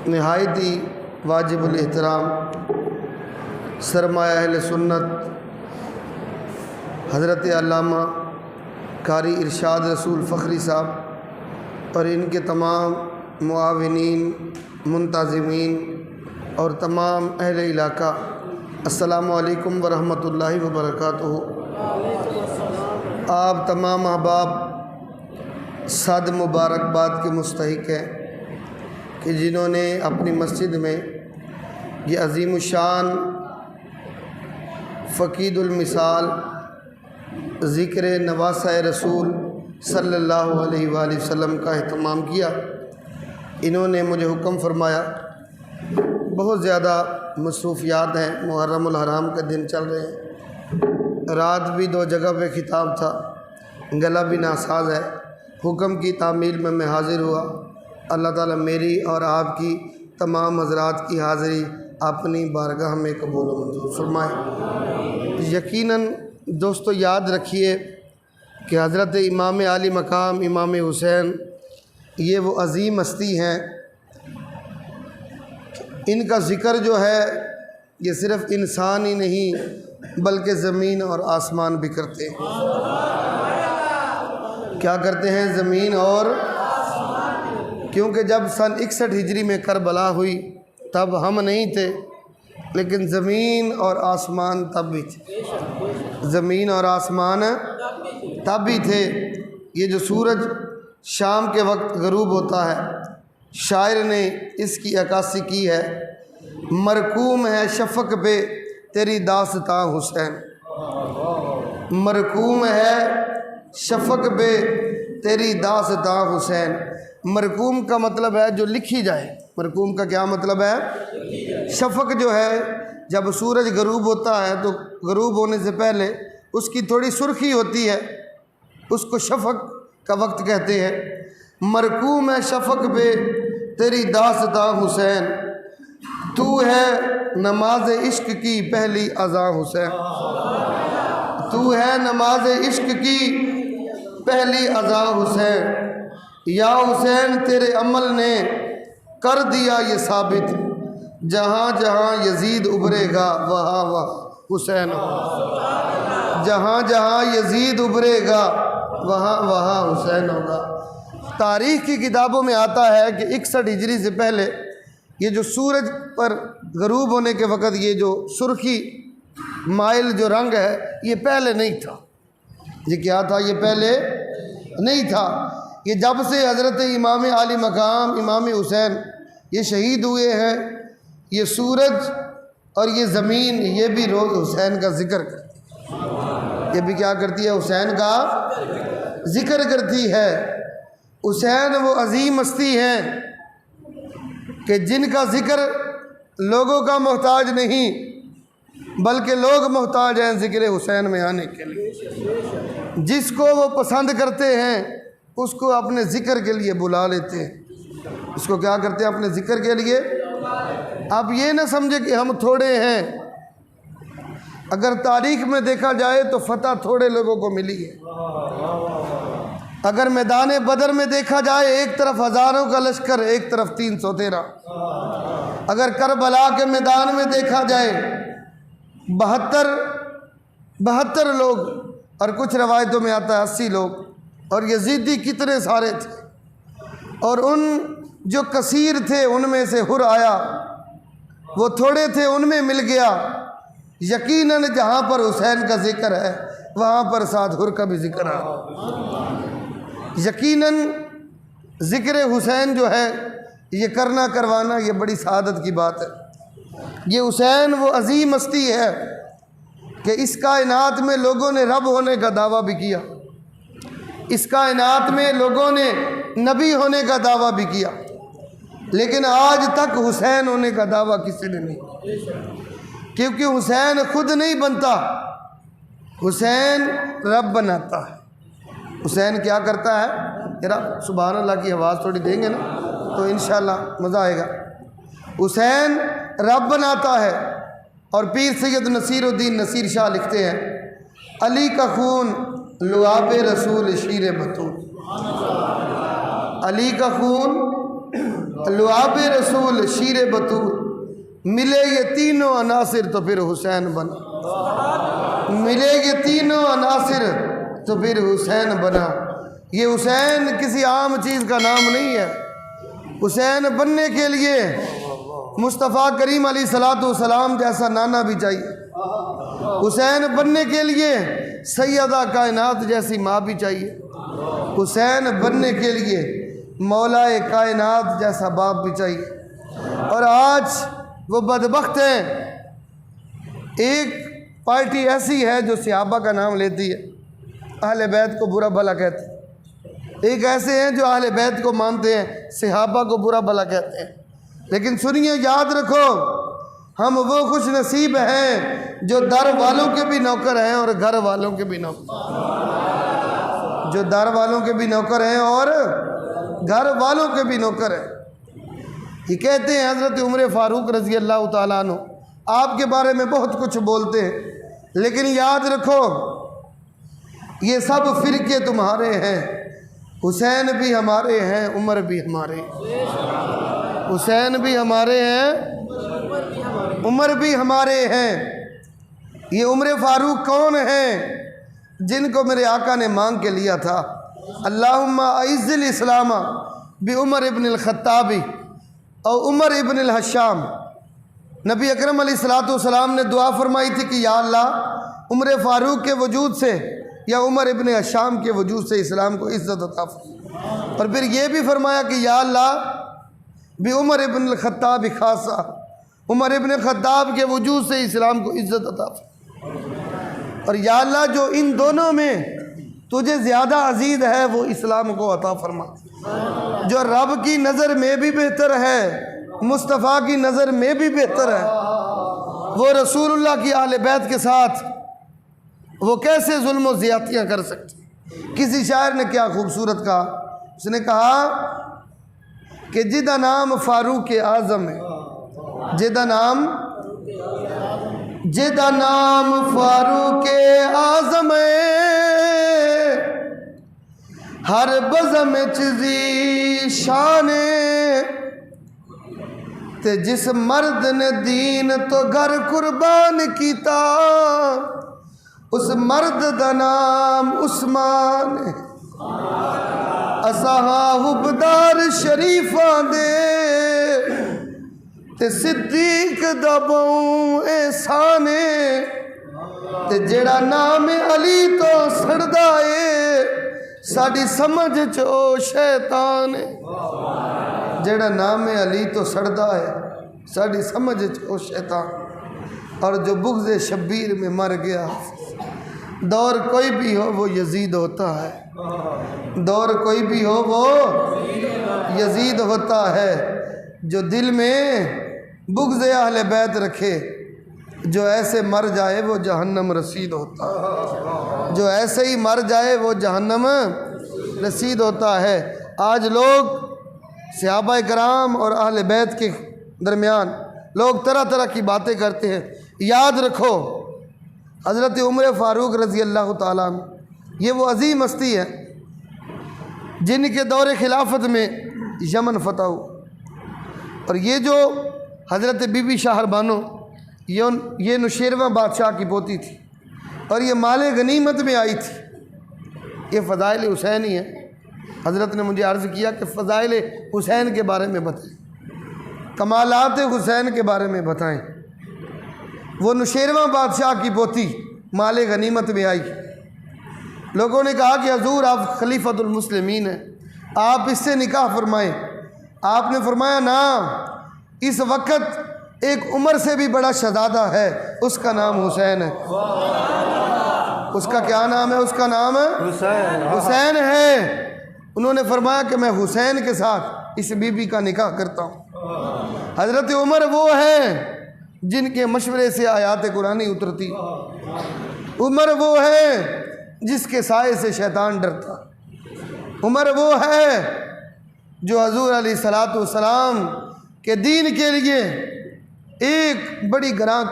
نہایت ہی واجب الاحترام سرمایہ اہل سنت حضرت علامہ قاری ارشاد رسول فخری صاحب اور ان کے تمام معاونین، منتظمین اور تمام اہل علاقہ، السلام علیکم ورحمۃ اللہ وبرکاتہ۔ آپ تمام احباب صد مبارکباد کے مستحق ہیں کہ جنہوں نے اپنی مسجد میں یہ عظیم الشان فقید المثال ذکر نواسہ رسول صلی اللہ علیہ وآلہ وسلم کا اہتمام کیا۔ انہوں نے مجھے حکم فرمایا، بہت زیادہ مصروفیات ہیں، محرم الحرام کے دن چل رہے ہیں، رات بھی 2 جگہ پہ خطاب تھا، گلا بھی ناساز ہے، حکم کی تعمیل میں حاضر ہوا۔ اللہ تعالیٰ میری اور آپ کی تمام حضرات کی حاضری اپنی بارگاہ میں قبول و منظور فرمائے۔ یقیناً دوستو یاد رکھیے کہ حضرت امام عالی مقام امام حسین یہ وہ عظیم ہستی ہیں، ان کا ذکر جو ہے یہ صرف انسان ہی نہیں بلکہ زمین اور آسمان بھی کرتے ہیں۔ کیا کرتے ہیں؟ زمین اور، کیونکہ جب سن 61 ہجری میں کربلا ہوئی تب ہم نہیں تھے، لیکن زمین اور آسمان تب بھی تھے، زمین اور آسمان تب بھی تھے۔ یہ جو سورج شام کے وقت غروب ہوتا ہے، شاعر نے اس کی عکاسی کی ہے، مرکوم ہے شفق پہ تیری داستاں حسین، مرکوم ہے شفق پہ تیری داستاں حسین۔ مرکوم کا مطلب ہے جو لکھی جائے، مرکوم کا کیا مطلب ہے؟ شفق جو ہے، جب سورج غروب ہوتا ہے تو غروب ہونے سے پہلے اس کی تھوڑی سرخی ہوتی ہے، اس کو شفق کا وقت کہتے ہیں۔ مرکوم ہے شفق پہ تیری داستاں حسین، تو ہے نماز عشق کی پہلی اذاں حسین، تو ہے نماز عشق کی پہلی اذاں حسین۔ یا حسین تیرے عمل نے کر دیا یہ ثابت، جہاں جہاں یزید ابھرے گا وہاں وہاں حسین ہوگا، جہاں جہاں یزید ابھرے گا وہاں وہاں حسین ہوگا۔ تاریخ کی کتابوں میں آتا ہے کہ 61 ہجری سے پہلے یہ جو سورج پر غروب ہونے کے وقت یہ جو سرخی مائل جو رنگ ہے یہ پہلے نہیں تھا۔ یہ کیا تھا؟ یہ پہلے نہیں تھا۔ یہ جب سے حضرت امام عالی مقام امام حسین یہ شہید ہوئے ہیں، یہ سورج اور یہ زمین یہ بھی روز حسین کا ذکر کرتی ہے، یہ بھی کیا کرتی ہے؟ حسین کا ذکر کرتی ہے۔ حسین وہ عظیم ہستی ہیں کہ جن کا ذکر لوگوں کا محتاج نہیں بلکہ لوگ محتاج ہیں ذکر حسین میں آنے کے لیے۔ جس کو وہ پسند کرتے ہیں اس کو اپنے ذکر کے لیے بلا لیتے ہیں، اس کو کیا کرتے ہیں؟ اپنے ذکر کے لیے۔ اب یہ نہ سمجھے کہ ہم تھوڑے ہیں، اگر تاریخ میں دیکھا جائے تو فتح تھوڑے لوگوں کو ملی ہے۔ اگر میدان بدر میں دیکھا جائے، ایک طرف ہزاروں کا لشکر، ایک طرف 313۔ اگر کربلا کے میدان میں دیکھا جائے 72 لوگ، اور کچھ روایتوں میں آتا ہے 80 لوگ، اور یزیدی کتنے سارے تھے، اور ان جو کثیر تھے ان میں سے حر آیا، وہ تھوڑے تھے ان میں مل گیا۔ یقیناً جہاں پر حسین کا ذکر ہے وہاں پر ساتھ حر کا بھی ذکر ہے۔ یقیناً ذکر حسین جو ہے یہ کرنا کروانا یہ بڑی سعادت کی بات ہے۔ یہ حسین وہ عظیم ہستی ہے کہ اس کائنات میں لوگوں نے رب ہونے کا دعویٰ بھی کیا، اس کائنات میں لوگوں نے نبی ہونے کا دعویٰ بھی کیا، لیکن آج تک حسین ہونے کا دعویٰ کسی نے نہیں، کیونکہ حسین خود نہیں بنتا، حسین رب بناتا ہے۔ حسین کیا کرتا ہے؟ ذرا سبحان اللہ کی آواز تھوڑی دیں گے نا تو انشاءاللہ مزہ آئے گا۔ حسین رب بناتا ہے، اور پیر سید نصیر الدین نصیر شاہ لکھتے ہیں، علی کا خون لعاب رسول شیر بطول، علی کا خون لعاب رسول شیر بطول، ملے یہ تینوں عناصر تو پھر حسین بنا، ملے یہ تینوں عناصر تو پھر حسین بنا۔ یہ حسین کسی عام چیز کا نام نہیں ہے، حسین بننے کے لیے مصطفیٰ کریم علیہ الصلوۃ والسلام جیسا نانا بھی چاہیے، حسین بننے کے لیے سیدہ کائنات جیسی ماں بھی چاہیے، حسین بننے کے لیے مولا کائنات جیسا باپ بھی چاہیے۔ اور آج وہ بدبخت ہیں، ایک پارٹی ایسی ہے جو صحابہ کا نام لیتی ہے، اہل بیت کو برا بھلا کہتے ہیں، ایک ایسے ہیں جو اہل بیت کو مانتے ہیں، صحابہ کو برا بھلا کہتے ہیں۔ لیکن سنیے، یاد رکھو، ہم وہ خوش نصیب ہیں جو در والوں کے بھی نوکر ہیں اور گھر والوں کے بھی نوکر، جو در والوں کے بھی نوکر ہیں اور گھر والوں کے بھی نوکر ہیں۔ یہ کہتے ہیں حضرت عمر فاروق رضی اللہ تعالیٰ عنہ آپ کے بارے میں بہت کچھ بولتے ہیں، لیکن یاد رکھو یہ سب فرقے تمہارے ہیں، حسین بھی ہمارے ہیں، عمر بھی ہمارے ہیں، حسین بھی ہمارے ہیں، عمر بھی ہمارے ہیں۔ یہ عمر فاروق کون ہیں؟ جن کو میرے آقا نے مانگ کے لیا تھا، اللہم اعز الاسلام بعمر ابن الخطاب اور عمر ابن الحشام۔ نبی اکرم علیہ الصلوۃ والسلام نے دعا فرمائی تھی کہ یا اللہ عمر فاروق کے وجود سے یا عمر ابن حشام کے وجود سے اسلام کو عزت عطا فرما، اور پھر یہ بھی فرمایا کہ یا اللہ بعمر ابن الخطاب خاصہ، عمر ابن خطاب کے وجود سے اسلام کو عزت عطا فرما، اور یا اللہ جو ان دونوں میں تجھے زیادہ عزیز ہے وہ اسلام کو عطا فرما، جو رب کی نظر میں بھی بہتر ہے، مصطفیٰ کی نظر میں بھی بہتر ہے، وہ رسول اللہ کی اہل بیت کے ساتھ وہ کیسے ظلم و زیادتیاں کر سکتے۔ کسی شاعر نے کیا خوبصورت کہا، اس نے کہا کہ جدا نام فاروق اعظم ہے، جدا نام فاروق اعظم ہے، ہر بزم چیزی شان تے جس مرد نے دین تو گھر قربان کیتا، اس مرد دا نام عثمان ہے، اساں حبدار شریفاں دے تے صدیق دا بہوں احسان ہے، تے جیڑا نام علی تو سڑدا ہے ساڈی سمجھ چو شیطان ہے، جیڑا نام علی تو سڑدا ہے ساڈی سمجھ چو شیطان۔ اور جو بغض شبیر میں مر گیا، دور کوئی بھی ہو وہ یزید ہوتا ہے، دور کوئی بھی ہو وہ یزید ہوتا ہے۔ جو دل میں بغض اہل بیت رکھے، جو ایسے مر جائے وہ جہنم رسید ہوتا ہے، جو ایسے ہی مر جائے وہ جہنم رسید ہوتا ہے۔ آج لوگ صحابہ کرام اور اہل بیت کے درمیان لوگ طرح طرح کی باتیں کرتے ہیں۔ یاد رکھو حضرت عمر فاروق رضی اللہ تعالیٰ عنہ یہ وہ عظیم ہستی ہے جن کے دور خلافت میں یمن فتح ہو، اور یہ جو حضرت بی بی شاہر بانو یہ نوشیروان بادشاہ کی پوتی تھی، اور یہ مال غنیمت میں آئی تھی۔ یہ فضائل حسینی ہے۔ حضرت نے مجھے عرض کیا کہ فضائل حسین کے بارے میں بتائیں، کمالات حسین کے بارے میں بتائیں۔ وہ نوشیروان بادشاہ کی پوتی مال غنیمت میں آئی، لوگوں نے کہا کہ حضور آپ خلیفۃ المسلمین ہیں، آپ اس سے نکاح فرمائیں۔ آپ نے فرمایا نا، اس وقت ایک عمر سے بھی بڑا شہزادہ ہے، اس کا نام حسین ہے۔ اس کا کیا نام ہے؟ اس کا نام حسین ہے۔ انہوں نے فرمایا کہ میں حسین کے ساتھ اس بی بی کا نکاح کرتا ہوں۔ حضرت عمر وہ ہیں جن کے مشورے سے آیات قرآنی اترتی، عمر وہ ہے جس کے سائے سے شیطان ڈرتا، عمر وہ ہے جو حضور علیہ الصلوۃ والسلام کے دین کے لیے ایک بڑی گراں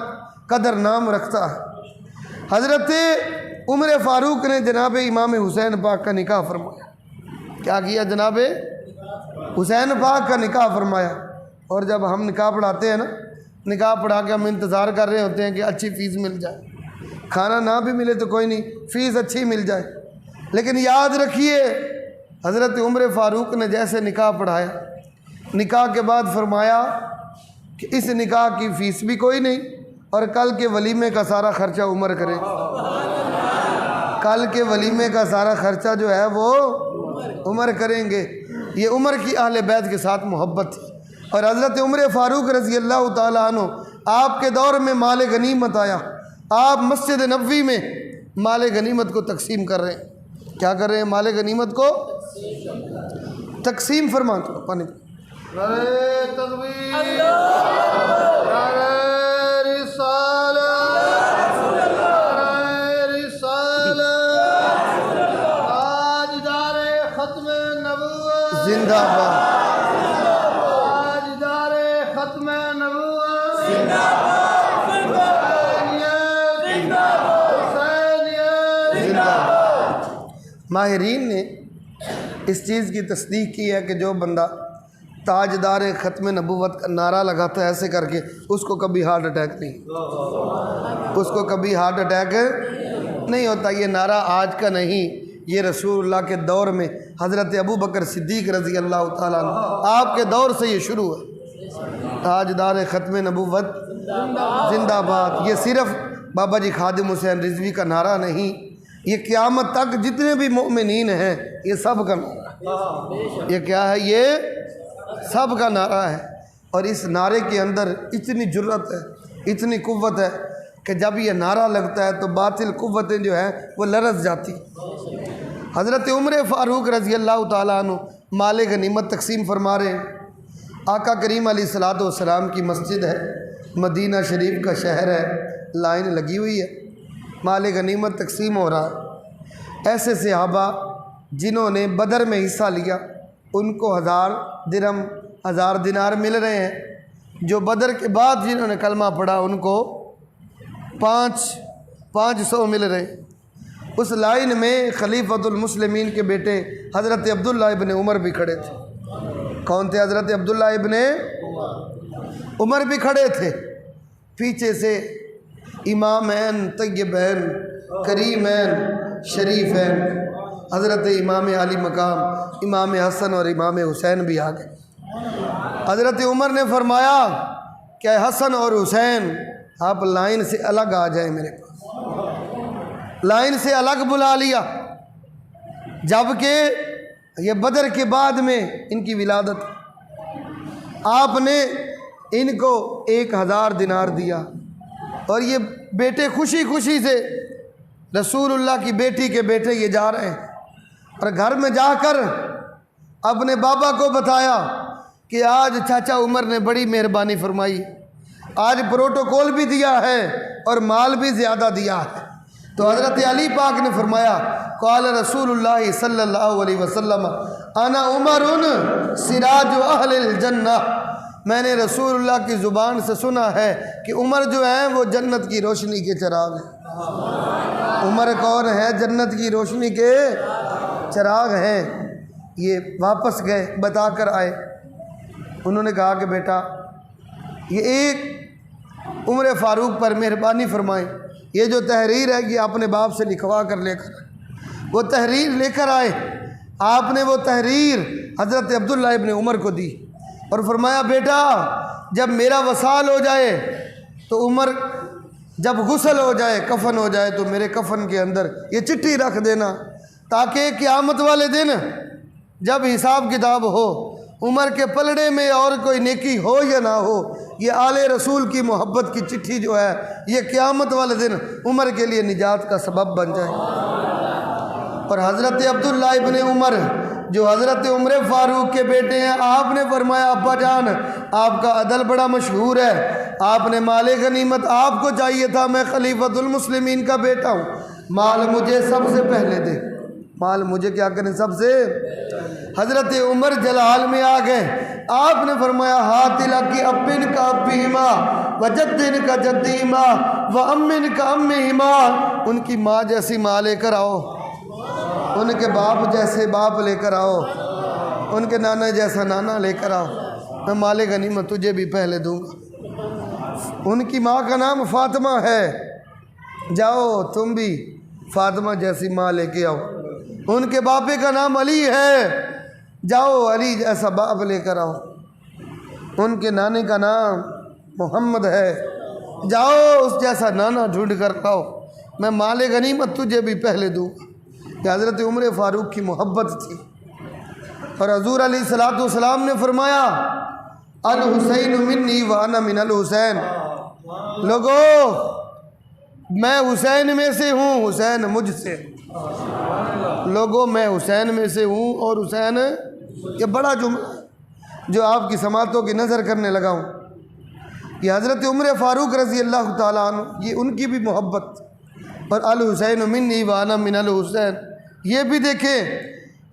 قدر نام رکھتا ہے۔ حضرت عمر فاروق نے جناب امام حسین پاک کا نکاح فرمایا۔ کیا کیا جناب حسین پاک کا نکاح فرمایا۔ اور جب ہم نکاح پڑھاتے ہیں نا، نکاح پڑھا کے ہم انتظار کر رہے ہوتے ہیں کہ اچھی فیس مل جائے، کھانا نہ بھی ملے تو کوئی نہیں، فیس اچھی مل جائے۔ لیکن یاد رکھیے حضرت عمر فاروق نے جیسے نکاح پڑھایا، نکاح کے بعد فرمایا کہ اس نکاح کی فیس بھی کوئی نہیں، اور کل کے ولیمے کا سارا خرچہ عمر کرے۔ کل کے ولیمے کا سارا خرچہ جو ہے وہ عمر کریں گے۔ یہ عمر کی اہل بیت کے ساتھ محبت تھی۔ اور حضرت عمر فاروق رضی اللہ تعالیٰ عنہ، آپ کے دور میں مال غنیمت آیا، آپ مسجد نبوی میں مال غنیمت کو تقسیم کر رہے ہیں۔ کیا کر رہے ہیں؟ مال غنیمت کو تقسیم فرماتے ہیں۔ پانی نعرہ تکبیر، نعرہ رسالت، نعرہ رسالت، تاجدار ختم نبوت زندہ باد، تاجدار ختم نبوت زندہ باد، حسینیت زندہ باد۔ ماہرین نے اس چیز کی تصدیق کی ہے کہ جو بندہ تاجدار ختم نبوت کا نعرہ لگاتا ہے ایسے کر کے، اس کو کبھی ہارٹ اٹیک نہیں، اس کو کبھی ہارٹ اٹیک نہیں ہوتا۔ یہ نعرہ آج کا نہیں، یہ رسول اللہ کے دور میں حضرت ابو بکر صدیق رضی اللہ تعالیٰ عنہ آپ کے دور سے یہ شروع ہے۔ تاجدار ختم نبوت زندہ باد۔ یہ صرف بابا جی خادم حسین رضوی کا نعرہ نہیں، یہ قیامت تک جتنے بھی مؤمنین ہیں یہ سب کا نعرہ ہے۔ یہ کیا ہے؟ یہ سب کا نعرہ ہے۔ اور اس نعرے کے اندر اتنی جرأت ہے، اتنی قوت ہے کہ جب یہ نعرہ لگتا ہے تو باطل قوتیں جو ہیں وہ لرز جاتی۔ حضرت عمر فاروق رضی اللہ تعالیٰ عنہ مال غنیمت تقسیم فرما رہے ہیں۔ آقا کریم علیہ الصلوۃ والسلام کی مسجد ہے، مدینہ شریف کا شہر ہے، لائن لگی ہوئی ہے، مال غنیمت تقسیم ہو رہا ہے۔ ایسے صحابہ جنہوں نے بدر میں حصہ لیا ان کو 1000 درہم 1000 دینار مل رہے ہیں۔ جو بدر کے بعد جنہوں نے کلمہ پڑھا ان کو 500 مل رہے ہیں۔ اس لائن میں خلیفۃ المسلمین کے بیٹے حضرت عبداللہ ابن عمر بھی کھڑے تھے۔ کون تھے؟ حضرت عبداللہ ابن عمر بھی کھڑے تھے۔ پیچھے سے امامین طیبین کریمین شریفین حضرت امام علی مقام امام حسن اور امام حسین بھی آ گئے۔ حضرت عمر نے فرمایا کہ حسن اور حسین آپ لائن سے الگ آ جائیں میرے پاس۔ لائن سے الگ بلا لیا، جبکہ یہ بدر کے بعد میں ان کی ولادت، آپ نے ان کو 1000 دینار دیا، اور یہ بیٹے خوشی خوشی سے رسول اللہ کی بیٹی کے بیٹے یہ جا رہے ہیں، اور گھر میں جا کر اپنے بابا کو بتایا کہ آج چاچا عمر نے بڑی مہربانی فرمائی، آج پروٹوکول بھی دیا ہے اور مال بھی زیادہ دیا ہے۔ تو حضرت علی پاک نے فرمایا قال رسول اللہ صلی اللہ علیہ وسلم انا عمر سراج اہل الجنہ، میں نے رسول اللہ کی زبان سے سنا ہے کہ عمر جو ہیں وہ جنت کی روشنی کے چراغ ہیں۔ عمر کون ہے؟ جنت کی روشنی کے چراغ ہیں۔ یہ واپس گئے، بتا کر آئے، انہوں نے کہا کہ بیٹا یہ ایک عمر فاروق پر مہربانی فرمائیں، یہ جو تحریر ہے یہ اپنے باپ سے لکھوا کر لے کر آئے۔ وہ تحریر لے کر آئے، آپ نے وہ تحریر حضرت عبداللہ ابن عمر کو دی اور فرمایا بیٹا جب میرا وصال ہو جائے تو عمر جب غسل ہو جائے کفن ہو جائے تو میرے کفن کے اندر یہ چٹھی رکھ دینا، تاکہ قیامت والے دن جب حساب کتاب ہو عمر کے پلڑے میں اور کوئی نیکی ہو یا نہ ہو، یہ آل رسول کی محبت کی چٹھی جو ہے یہ قیامت والے دن عمر کے لیے نجات کا سبب بن جائے۔ اور حضرت عبداللہ ابن عمر جو حضرت عمر فاروق کے بیٹے ہیں، آپ نے فرمایا ابا جان آپ کا عدل بڑا مشہور ہے، آپ نے مال غنیمت آپ کو چاہیے تھا، میں خلیفۃ المسلمین کا بیٹا ہوں، مال مجھے سب سے پہلے دے، مال مجھے کیا کریں سب سے۔ حضرت عمر جلال میں آ گئے، آپ نے فرمایا ہاتھ لکی ابن کا ابیما و جدن کا جدیما و امن کا امہما، ان کی ماں جیسی ماں لے کر آؤ، ان کے باپ جیسے باپ لے کر آؤ۔ ان کے نانا جیسا نانا لے کر آؤ، میں مال غنیمت تجھے بھی پہلے دوں گا۔ ان کی ماں کا نام فاطمہ ہے، جاؤ تم بھی فاطمہ جیسی ماں لے کے آؤ۔ ان کے باپے کا نام علی ہے، جاؤ علی جیسا باپ لے کر آؤ۔ ان کے نانے کا نام محمد ہے، جاؤ اس جیسا نانا ڈھونڈ کر لاؤ، میں مال غنیمت تجھے بھی پہلے دوں گا۔ کہ حضرت عمر فاروق کی محبت تھی، اور حضور علیہ السلام نے فرمایا الحسین منی وانا من الحسین، لوگو میں حسین میں سے ہوں، حسین مجھ سے، لوگو میں حسین میں سے ہوں اور حسین، یہ بڑا جملہ جو آپ کی سماعتوں کی نظر کرنے لگا ہوں۔ یہ حضرت عمر فاروق رضی اللہ تعالیٰ عنہ، یہ ان کی بھی محبت، اور الحسین منی وانا من الحسین۔ یہ بھی دیکھیں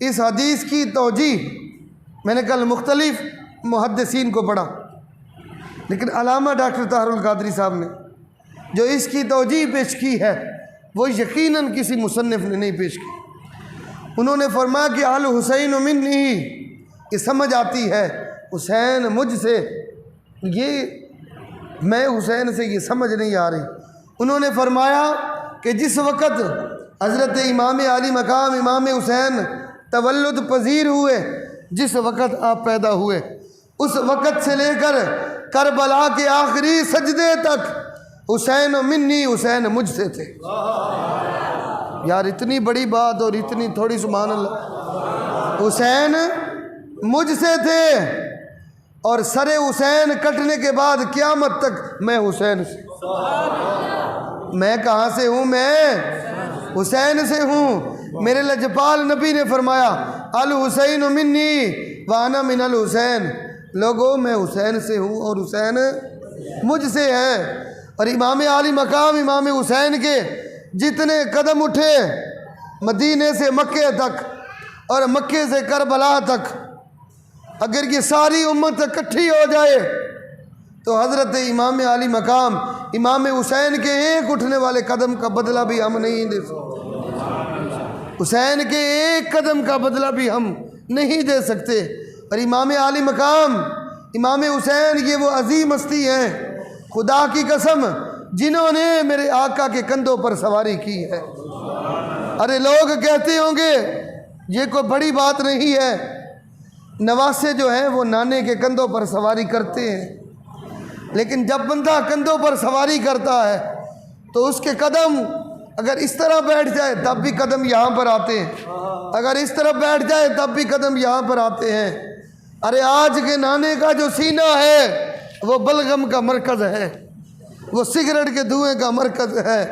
اس حدیث کی توجیہ، میں نے کل مختلف محدثین کو پڑھا، لیکن علامہ ڈاکٹر طاہر القادری صاحب نے جو اس کی توجیہ پیش کی ہے وہ یقیناً کسی مصنف نے نہیں پیش کی۔ انہوں نے فرمایا کہ الحسین منی، یہ سمجھ آتی ہے حسین مجھ سے، یہ میں حسین سے یہ سمجھ نہیں آ رہی۔ انہوں نے فرمایا کہ جس وقت حضرت امام علی مقام امام حسین تولد پذیر ہوئے، جس وقت آپ پیدا ہوئے، اس وقت سے لے کر کربلا کے آخری سجدے تک حسین منی، حسین مجھ سے تھے۔ یار اتنی بڑی بات اور اتنی تھوڑی، سبحان اللہ۔ حسین مجھ سے تھے، اور سر حسین کٹنے کے بعد قیامت تک میں حسین سے۔ میں کہاں سے ہوں؟ میں حسین سے ہوں۔ میرے لجپال نبی نے فرمایا الحسین منی وانا من الحسین، لوگو میں حسین سے ہوں اور حسین مجھ سے ہے۔ اور امام علی مقام امام حسین کے جتنے قدم اٹھے مدینے سے مکے تک اور مکے سے کربلا تک، اگر یہ ساری امت اکٹھی ہو جائے تو حضرت امام علی مقام امام حسین کے ایک اٹھنے والے قدم کا بدلہ بھی ہم نہیں دے سکتے، حسین کے ایک قدم کا بدلہ بھی ہم نہیں دے سکتے۔ اور امام علی مقام امام حسین یہ وہ عظیم ہستی ہیں، خدا کی قسم، جنہوں نے میرے آقا کے کندھوں پر سواری کی ہے۔ ارے لوگ کہتے ہوں گے یہ کوئی بڑی بات نہیں ہے، نواسے جو ہیں وہ نانے کے کندھوں پر سواری کرتے ہیں، لیکن جب بندہ کندھوں پر سواری کرتا ہے تو اس کے قدم اگر اس طرح بیٹھ جائے تب بھی قدم یہاں پر آتے ہیں، اگر اس طرح بیٹھ جائے تب بھی قدم یہاں پر آتے ہیں۔ ارے آج کے نانے کا جو سینہ ہے وہ بلغم کا مرکز ہے، وہ سگریٹ کے دھوئیں کا مرکز ہے،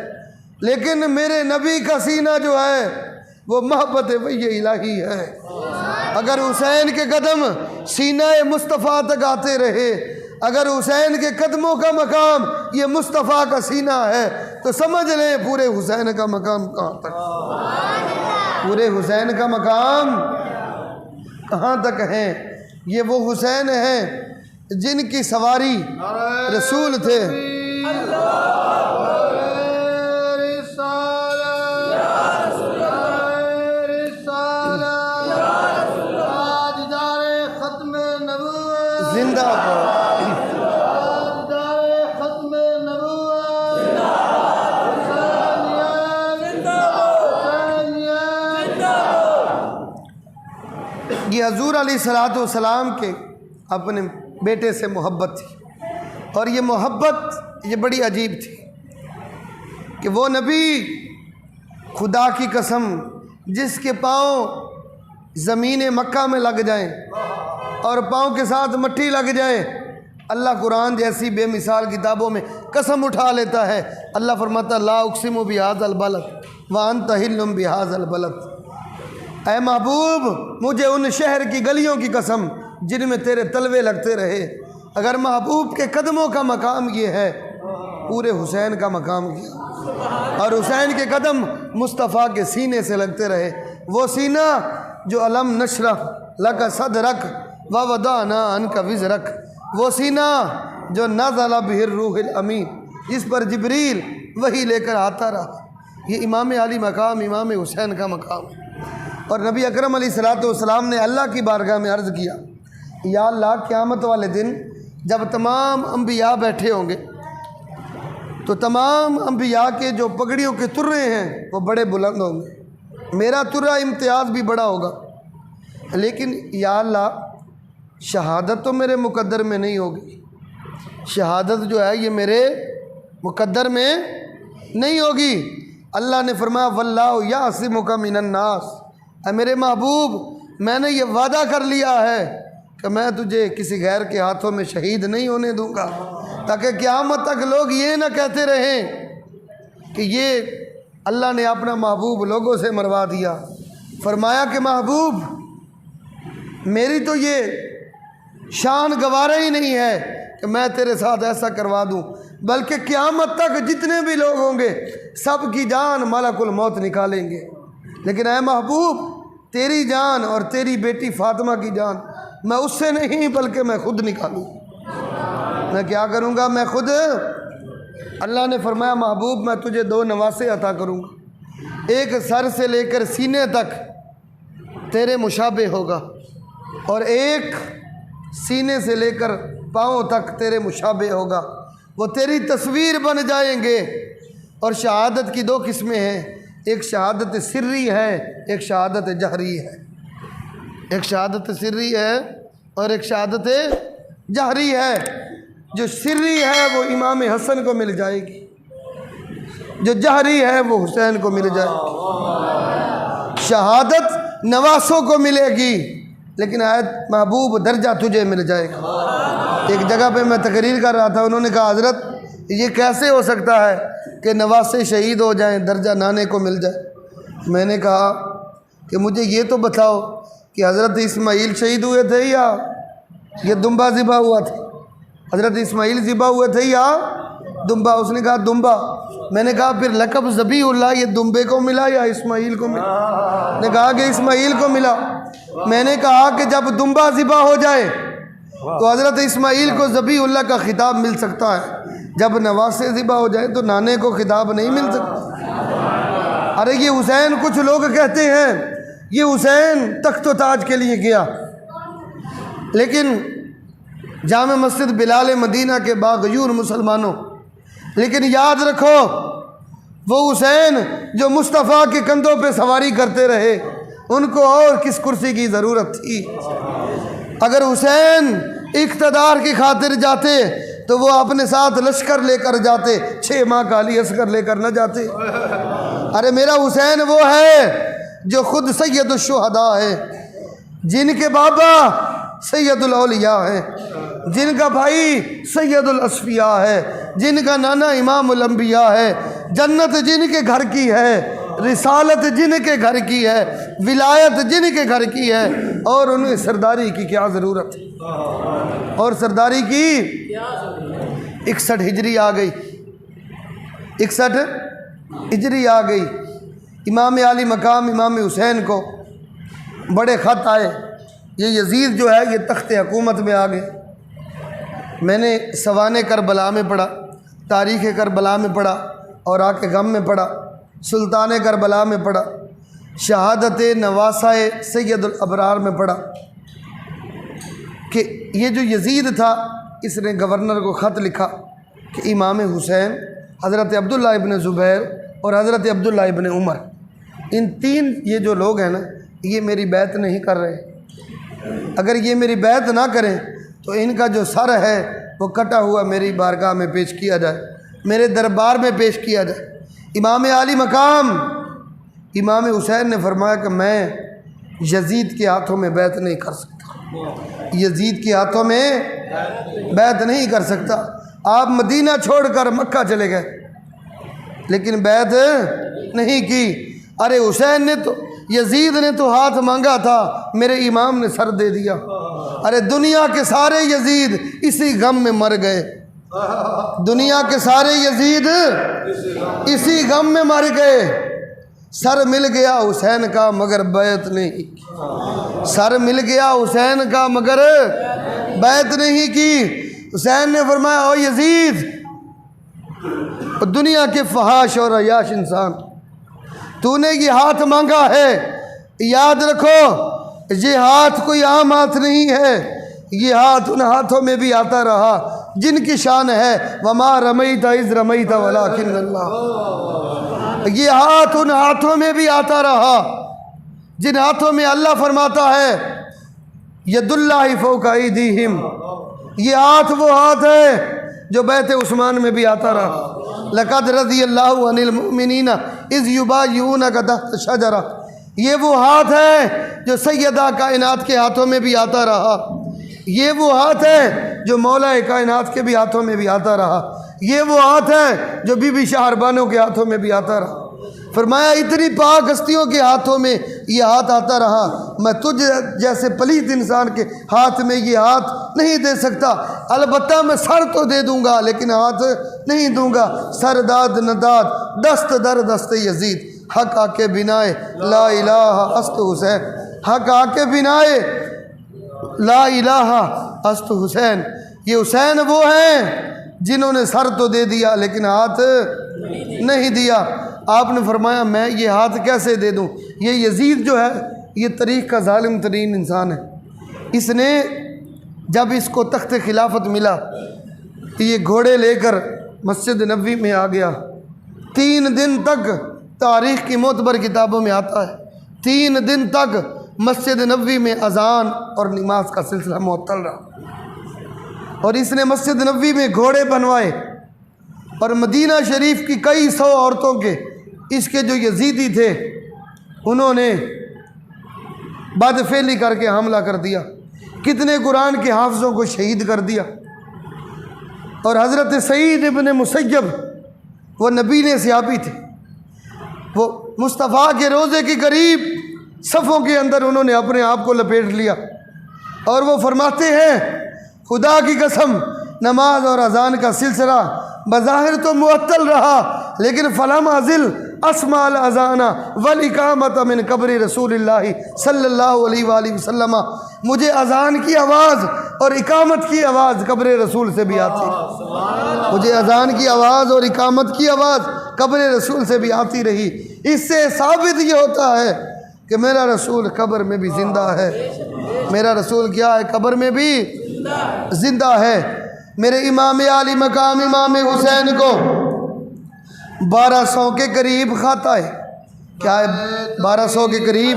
لیکن میرے نبی کا سینہ جو ہے وہ محبت وحی الہی ہے۔ اگر حسین کے قدم سینہ مصطفیٰ تک آتے رہے، اگر حسین کے قدموں کا مقام یہ مصطفیٰ کا سینہ ہے تو سمجھ لیں پورے حسین کا مقام کہاں تک، پورے حسین کا مقام کہاں تک ہے۔ یہ وہ حسین ہیں جن کی سواری رسول تھے۔ زندہ یہ حضور علیہ السلام کے اپنے بیٹے سے محبت تھی، اور یہ محبت یہ بڑی عجیب تھی کہ وہ نبی خدا کی قسم جس کے پاؤں زمین مکہ میں لگ جائیں اور پاؤں کے ساتھ مٹی لگ جائے، اللہ قرآن جیسی بے مثال کتابوں میں قسم اٹھا لیتا ہے۔ اللہ فرماتا لا اقسم بہذا البلد وانت حل بہذا البلد، اے محبوب مجھے ان شہر کی گلیوں کی قسم جن میں تیرے تلوے لگتے رہے۔ اگر محبوب کے قدموں کا مقام یہ ہے، پورے حسین کا مقام کیا، اور حسین کے قدم مصطفیٰ کے سینے سے لگتے رہے، وہ سینہ جو علم نشرح لک صدرک ووضعنا عنک وزرک، وہ سینہ جو نزل بہ الروح الامین، جس پر جبریل وحی لے کر آتا رہا۔ یہ امام علی مقام امام حسین کا مقام ہے۔ اور نبی اکرم علیہ الصلوۃ والسلام نے اللہ کی بارگاہ میں عرض کیا، یا اللہ قیامت والے دن جب تمام انبیاء بیٹھے ہوں گے تو تمام انبیاء کے جو پگڑیوں کے ترے ہیں وہ بڑے بلند ہوں گے، میرا ترا امتیاز بھی بڑا ہوگا، لیکن یا اللہ شہادت تو میرے مقدر میں نہیں ہوگی، شہادت جو ہے یہ میرے مقدر میں نہیں ہوگی۔ اللہ نے فرمایا واللہ یعصمک من الناس، اے میرے محبوب میں نے یہ وعدہ کر لیا ہے کہ میں تجھے کسی غیر کے ہاتھوں میں شہید نہیں ہونے دوں گا، تاکہ قیامت تک لوگ یہ نہ کہتے رہیں کہ یہ اللہ نے اپنا محبوب لوگوں سے مروا دیا۔ فرمایا کہ محبوب میری تو یہ شان گوارا ہی نہیں ہے کہ میں تیرے ساتھ ایسا کروا دوں، بلکہ قیامت تک جتنے بھی لوگ ہوں گے سب کی جان ملک الموت نکالیں گے، لیکن اے محبوب تیری جان اور تیری بیٹی فاطمہ کی جان میں اس سے نہیں بلکہ میں خود نکالوں، میں کیا کروں گا، میں خود۔ اللہ نے فرمایا محبوب میں تجھے 2 نواسے عطا کروں گا، ایک سر سے لے کر سینے تک تیرے مشابہ ہوگا اور ایک سینے سے لے کر پاؤں تک تیرے مشابہ ہوگا، وہ تیری تصویر بن جائیں گے۔ اور شہادت کی 2 قسمیں ہیں، ایک شہادت سری ہے، ایک شہادت جہری ہے، ایک شہادت سری ہے اور ایک شہادت جہری ہے۔ جو سری ہے وہ امام حسن کو مل جائے گی، جو جہری ہے وہ حسین کو مل جائے گی۔ شہادت نواسوں کو ملے گی لیکن محبوب درجہ تجھے مل جائے گا۔ ایک جگہ پہ میں تقریر کر رہا تھا، انہوں نے کہا حضرت یہ کیسے ہو سکتا ہے کہ نواسے شہید ہو جائیں درجہ نانے کو مل جائے؟ میں نے کہا کہ مجھے یہ تو بتاؤ کہ حضرت اسماعیل شہید ہوئے تھے یا یہ دمبا ذبح ہوا تھا؟ حضرت اسماعیل ذبح ہوئے تھے یا دمبا؟ اس نے کہا دمبا۔ میں نے کہا پھر لقب ذبیح اللہ یہ دمبے کو ملا یا اسماعیل کو ملا؟ نے کہا کہ اسماعیل کو ملا۔ میں نے کہا کہ جب دمبا ذبح ہو جائے تو حضرت اسماعیل کو ذبیح اللہ کا خطاب مل سکتا ہے، جب نواسے ذبح ہو جائے تو نانے کو خطاب نہیں مل سکتا۔ ارے یہ حسین، کچھ لوگ کہتے ہیں یہ حسین تخت و تاج کے لیے گیا، لیکن جامع مسجد بلال مدینہ کے باغیور مسلمانوں، لیکن یاد رکھو وہ حسین جو مصطفیٰ کے کندھوں پہ سواری کرتے رہے، ان کو اور کس کرسی کی ضرورت تھی؟ اگر حسین اقتدار کی خاطر جاتے تو وہ اپنے ساتھ لشکر لے کر جاتے، 6 ماہ کا علی اصغر لے کر نہ جاتے۔ ارے میرا حسین وہ ہے جو خود سید الشہداء ہے، جن کے بابا سید الاولیاء ہے، جن کا بھائی سید الاصفیاء ہے، جن کا نانا امام الانبیاء ہے، جنت جن کے گھر کی ہے، رسالت جن کے گھر کی ہے، ولایت جن کے گھر کی ہے، اور انہیں سرداری کی کیا ضرورت ہے؟ اور سرداری کی 61 ہجری آ گئی، 61 ہجری آ گئی۔ امام عالی مقام امام حسین کو بڑے خط آئے، یہ یزید جو ہے یہ تخت حکومت میں آ گئے۔ میں نے سوانح کربلا میں پڑھا، تاریخ کربلا میں پڑھا، اور آ کے غم میں پڑھا، سلطان کربلا میں پڑھا، شہادت نواسائے سید الابرار میں پڑھا کہ یہ جو یزید تھا اس نے گورنر کو خط لکھا کہ امام حسین، حضرت عبداللہ ابن زبیر اور حضرت عبداللہ ابن عمر، ان 3 یہ جو لوگ ہیں نا یہ میری بیعت نہیں کر رہے، اگر یہ میری بیعت نہ کریں تو ان کا جو سر ہے وہ کٹا ہوا میری بارگاہ میں پیش کیا جائے، میرے دربار میں پیش کیا جائے۔ امام عالی مقام امام حسین نے فرمایا کہ میں یزید کے ہاتھوں میں بیعت نہیں کر سکتا، یزید کے ہاتھوں میں بیعت نہیں کر سکتا۔ آپ مدینہ چھوڑ کر مکہ چلے گئے لیکن بیعت نہیں کی۔ ارے حسین نے تو، یزید نے تو ہاتھ مانگا تھا، میرے امام نے سر دے دیا۔ ارے دنیا کے سارے یزید اسی غم میں مر گئے، دنیا کے سارے یزید اسی غم میں مر گئے۔ سر مل گیا حسین کا مگر بیعت نہیں، سر مل گیا حسین کا مگر بیعت نہیں کی۔ حسین نے فرمایا او یزید، دنیا کے فحاش اور عیاش انسان، تو نے یہ ہاتھ مانگا ہے یاد رکھو یہ ہاتھ کوئی عام ہاتھ نہیں ہے، یہ ہاتھ ان ہاتھوں میں بھی آتا رہا جن کی شان ہے وما رمیت اذ رمیت ولکن اللہ۔ یہ ہاتھ ان ہاتھوں میں بھی آتا رہا جن ہاتھوں میں اللہ فرماتا ہے ید اللہ فوق ایدیہم، یہ ہاتھ وہ ہاتھ ہے جو بیعت عثمان میں بھی آتا رہا۔ لقد رضی اللہ عن المؤمنین اذ یبایعونک تحت الشجرہ، یہ وہ ہاتھ ہے جو سیدہ کائنات کے ہاتھوں میں بھی آتا رہا، یہ وہ ہاتھ ہے جو مولا کائنات کے بھی ہاتھوں میں بھی آتا رہا، یہ وہ ہاتھ ہے جو بی بی شہربانوں کے ہاتھوں میں بھی آتا رہا۔ فرمایا اتنی پاک ہستیوں کے ہاتھوں میں یہ ہاتھ آتا رہا، میں تجھ جیسے پلیت انسان کے ہاتھ میں یہ ہاتھ نہیں دے سکتا، البتہ میں سر تو دے دوں گا لیکن ہاتھ نہیں دوں گا۔ سر داد نداد دست در دست یزید، حق آ کے بنائے لا الہ است حسین، حق آ کے بنائے لا الہ است حسین۔ یہ حسین وہ ہیں جنہوں نے سر تو دے دیا لیکن ہاتھ نہیں دیا۔ آپ نے فرمایا میں یہ ہاتھ کیسے دے دوں؟ یہ یزید جو ہے یہ تاریخ کا ظالم ترین انسان ہے، اس نے جب اس کو تخت خلافت ملا تو یہ گھوڑے لے کر مسجد نبوی میں آ گیا۔ 3 دن تک تاریخ کی معتبر کتابوں میں آتا ہے 3 دن تک مسجد نبوی میں اذان اور نماز کا سلسلہ معطل رہا، اور اس نے مسجد نبوی میں گھوڑے بنوائے، اور مدینہ شریف کی کئی 100 عورتوں کے اس کے جو یزیدی تھے انہوں نے بد فعلی کر کے حملہ کر دیا، کتنے قرآن کے حافظوں کو شہید کر دیا۔ اور حضرت سعید ابن مسیب وہ نبی نے صحابی تھے، وہ مصطفیٰ کے روضے کے قریب صفوں کے اندر انہوں نے اپنے آپ کو لپیٹ لیا، اور وہ فرماتے ہیں خدا کی قسم نماز اور اذان کا سلسلہ بظاہر تو معطل رہا لیکن فلم ازل اسمع الاذان والاقامت من قبر رسول اللہ صلی اللہ علیہ وآلہ وسلم، مجھے اذان کی آواز اور اقامت کی آواز قبر رسول سے بھی آتی رہی، مجھے اذان کی آواز اور اقامت کی آواز قبر رسول سے بھی آتی رہی۔ اس سے ثابت یہ ہوتا ہے کہ میرا رسول قبر میں بھی زندہ ہے، میرا رسول کیا ہے؟ قبر میں بھی زندہ ہے۔ میرے امام عالی مقام امام حسین کو 1200 کے قریب خطا ہے، کیا ہے 1200 کے قریب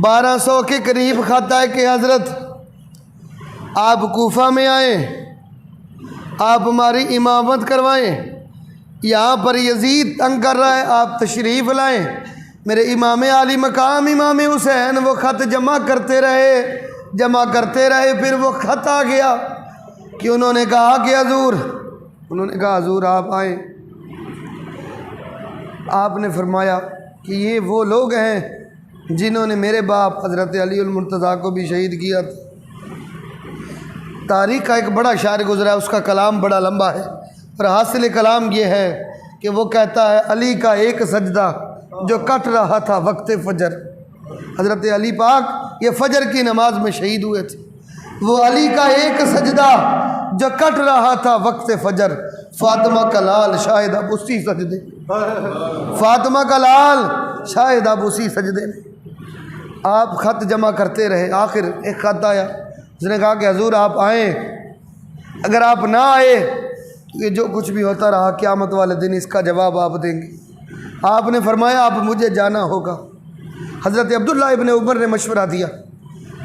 بارہ سو کے قریب خطا ہے کہ حضرت آپ کوفہ میں آئیں، آپ ہماری امامت کروائیں، یہاں پر یزید تنگ کر رہا ہے، آپ تشریف لائیں۔ میرے امام عالی مقام امام حسین وہ خط جمع کرتے رہے، پھر وہ خط آ گیا کہ انہوں نے کہا کہ حضور آپ آئیں۔ آپ نے فرمایا کہ یہ وہ لوگ ہیں جنہوں نے میرے باپ حضرت علی المرتضیٰ کو بھی شہید کیا تھا۔ تاریخ کا ایک بڑا شاعر گزرا ہے، اس کا کلام بڑا لمبا ہے، اور حاصل کلام یہ ہے کہ وہ کہتا ہے علی کا ایک سجدہ جو کٹ رہا تھا وقت فجر۔ حضرت علی پاک یہ فجر کی نماز میں شہید ہوئے تھے، وہ علی کا ایک سجدہ جو کٹ رہا تھا وقت فجر، فاطمہ کا لال شاہد اب اسی سجدے، فاطمہ کا لال شاہد اب اسی سجدے میں۔ آپ خط جمع کرتے رہے، آخر ایک خط آیا، اس نے کہا کہ حضور آپ آئیں، اگر آپ نہ آئے تو یہ جو کچھ بھی ہوتا رہا قیامت والے دن اس کا جواب آپ دیں گے۔ آپ نے فرمایا آپ مجھے جانا ہوگا۔ حضرت عبداللہ ابن عمر نے مشورہ دیا،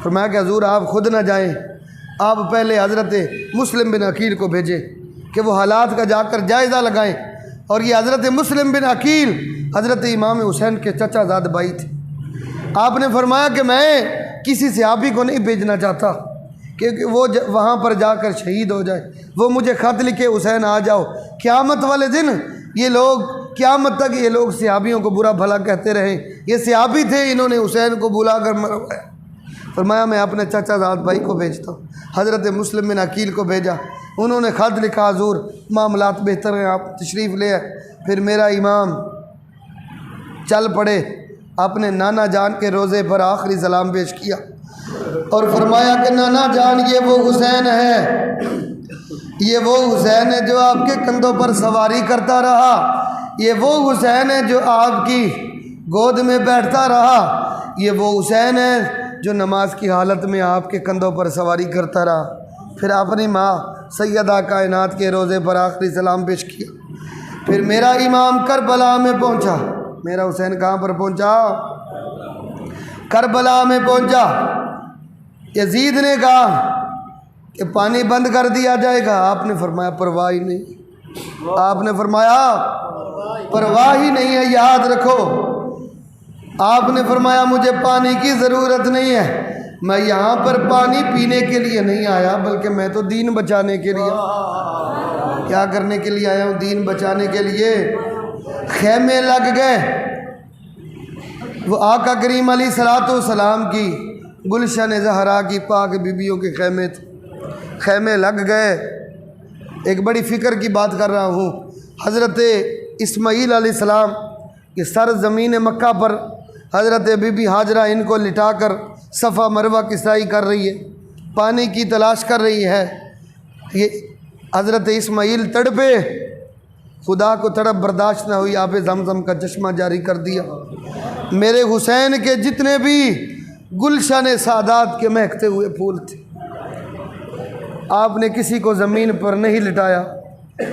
فرمایا کہ حضور آپ خود نہ جائیں، آپ پہلے حضرت مسلم بن عقیل کو بھیجیں کہ وہ حالات کا جا کر جائزہ لگائیں۔ اور یہ حضرت مسلم بن عقیل حضرت امام حسین کے چچا زاد بھائی تھے۔ آپ نے فرمایا کہ میں کسی صحابی کو نہیں بھیجنا چاہتا کہ وہ وہاں پر جا کر شہید ہو جائے، وہ مجھے خط لکھے حسین آ جاؤ، قیامت والے دن یہ لوگ قیامت تک یہ لوگ صحابیوں کو برا بھلا کہتے رہے، یہ صحابی تھے انہوں نے حسین کو بلا کر مروایا۔ فرمایا میں اپنے چچا زاد بھائی کو بھیجتا ہوں۔ حضرت مسلم بن عقیل کو بھیجا، انہوں نے خط لکھا حضور معاملات بہتر ہیں آپ تشریف لے آئے۔ پھر میرا امام چل پڑے، اپنے نانا جان کے روزے پر آخری سلام پیش کیا اور فرمایا کہ نانا جان یہ وہ حسین ہے، یہ وہ حسین ہے جو آپ کے کندھوں پر سواری کرتا رہا، یہ وہ حسین ہے جو آپ کی گود میں بیٹھتا رہا، یہ وہ حسین ہے جو نماز کی حالت میں آپ کے کندھوں پر سواری کرتا رہا۔ پھر اپنی ماں سیدہ کائنات کے روزے پر آخری سلام پیش کیا۔ پھر میرا امام کربلا میں پہنچا، میرا حسین کہاں پر پہنچا؟ کربلا میں پہنچا۔ یزید نے کہا کہ پانی بند کر دیا جائے گا، آپ نے فرمایا پرواہ ہی نہیں، آپ نے فرمایا پرواہ ہی نہیں ہے، یاد رکھو۔ آپ نے فرمایا مجھے پانی کی ضرورت نہیں ہے، میں یہاں پر پانی پینے کے لیے نہیں آیا بلکہ میں تو دین بچانے کے لیے، کیا کرنے کے لیے آیا ہوں؟ دین بچانے کے لیے۔ خیمے لگ گئے، وہ آقا کریم علیہ الصلوۃ والسلام کی گلشن زہرا کی پاک بیبیوں کے خیمے تھے، خیمے لگ گئے۔ ایک بڑی فکر کی بات کر رہا ہوں، حضرت اسماعیل علیہ السلام کی سر زمین مکہ پر حضرت بی بی ہاجرہ ان کو لٹا کر صفا مروہ کی سعی کر رہی ہے، پانی کی تلاش کر رہی ہے۔ یہ حضرت اسماعیل تڑپے، خدا کو تڑپ برداشت نہ ہوئی، آب زمزم کا چشمہ جاری کر دیا۔ میرے حسین کے جتنے بھی گلشن سعادات کے مہکتے ہوئے پھول تھے، آپ نے کسی کو زمین پر نہیں لٹایا،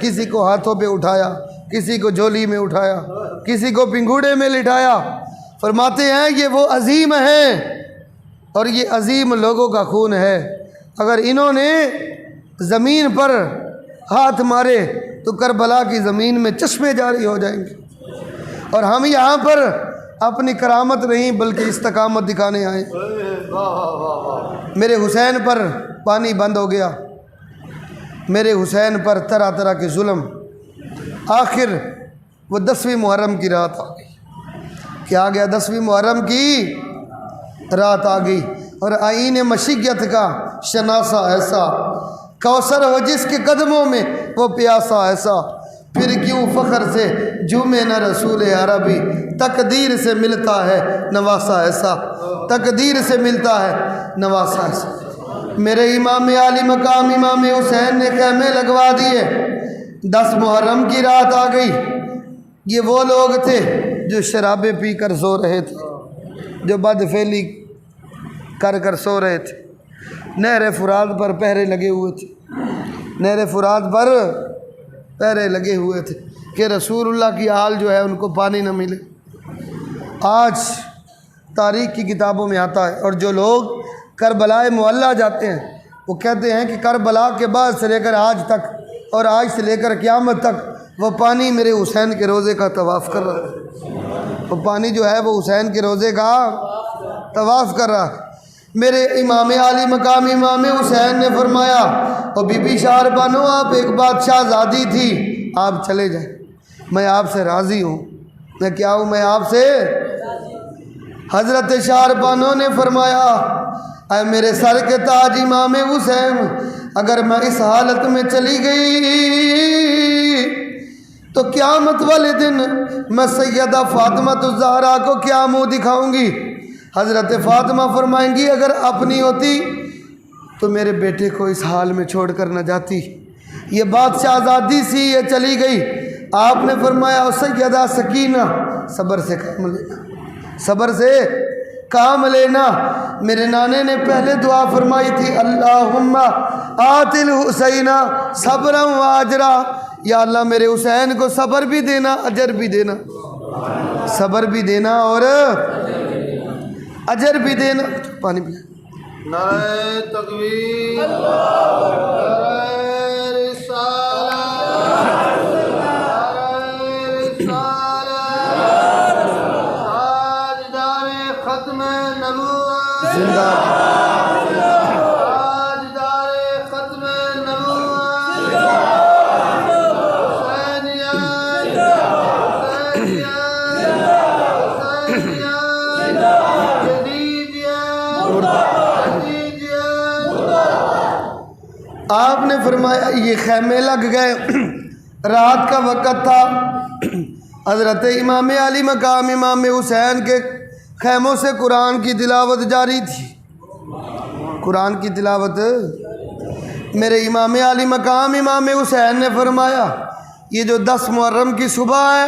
کسی کو ہاتھوں پہ اٹھایا، کسی کو جھولی میں اٹھایا، کسی کو پنگوڑے میں لٹایا۔ فرماتے ہیں یہ وہ عظیم ہیں اور یہ عظیم لوگوں کا خون ہے، اگر انہوں نے زمین پر ہاتھ مارے تو کربلا کی زمین میں چشمے جاری ہو جائیں گے، اور ہم یہاں پر اپنی کرامت نہیں بلکہ استقامت دکھانے آئے۔ میرے حسین پر پانی بند ہو گیا، میرے حسین پر طرح طرح کے ظلم۔ آخر وہ 10ویں محرم کی رات آ گئی، کیا آ گیا؟ 10ویں محرم کی رات آ گئی، اور آئین مشیت کا شناسہ ایسا، کوثر ہو جس کے قدموں میں وہ پیاسا ایسا، پھر کیوں فخر سے جھومے نہ رسول عربی، تقدیر سے ملتا ہے نواسا ایسا، تقدیر سے ملتا ہے نواسا ایسا۔ میرے امام عالی مقام امام حسین نے خیمے لگوا دیے، 10 محرم کی رات آ گئی۔ یہ وہ لوگ تھے جو شرابیں پی کر سو رہے تھے، جو بدفعلی کر کر سو رہے تھے، نہر فرات پر پہرے لگے ہوئے تھے، نہر فرات پر پہرے لگے ہوئے تھے کہ رسول اللہ کی آل جو ہے ان کو پانی نہ ملے۔ آج تاریخ کی کتابوں میں آتا ہے، اور جو لوگ کربلا معلیٰ جاتے ہیں وہ کہتے ہیں کہ کربلا کے بعد سے لے کر آج تک اور آج سے لے کر قیامت تک وہ پانی میرے حسین کے روزے کا طواف کر رہا ہے، وہ پانی جو ہے وہ حسین کے روزے کا طواف کر رہا ہے۔ میرے امام عالی مقام امام حسین نے فرمایا، اور بی بی شار بانو آپ ایک بادشاہ زادی تھی، آپ چلے جائیں، میں آپ سے راضی ہوں۔ میں کیا ہوں؟ میں آپ سے۔ حضرت شار بانو نے فرمایا، اے میرے سر کے تاج امام حسین، اگر میں اس حالت میں چلی گئی تو قیامت والے دن میں سیدہ فاطمہ الزہرا کو کیا منہ دکھاؤں گی؟ حضرت فاطمہ فرمائیں گی اگر اپنی ہوتی تو میرے بیٹے کو اس حال میں چھوڑ کر نہ جاتی، یہ بات شہزادی سی، یہ چلی گئی۔ آپ نے فرمایا سیدہ سکینہ صبر سے کام لینا، صبر سے کام لینا۔ میرے نانے نے پہلے دعا فرمائی تھی، اللہم آت الحسین صبرا و اجرا، یا اللہ میرے حسین کو صبر بھی دینا، اجر بھی دینا، صبر بھی دینا اور اجر بھی دینا۔ پانی پی۔ نعرہ تکبیر، نعرہ رسالہ، تاجدار ختم نبوت، زندہ تاجدار ختم نبوت، آپ نے فرمایا یہ خیمے لگ گئے، رات کا وقت تھا، حضرت امام علی مقام امام حسین کے خیموں سے قرآن کی تلاوت جاری تھی، قرآن کی تلاوت۔ میرے امام علی مقام امام حسین نے فرمایا یہ جو 10 محرم کی صبح ہے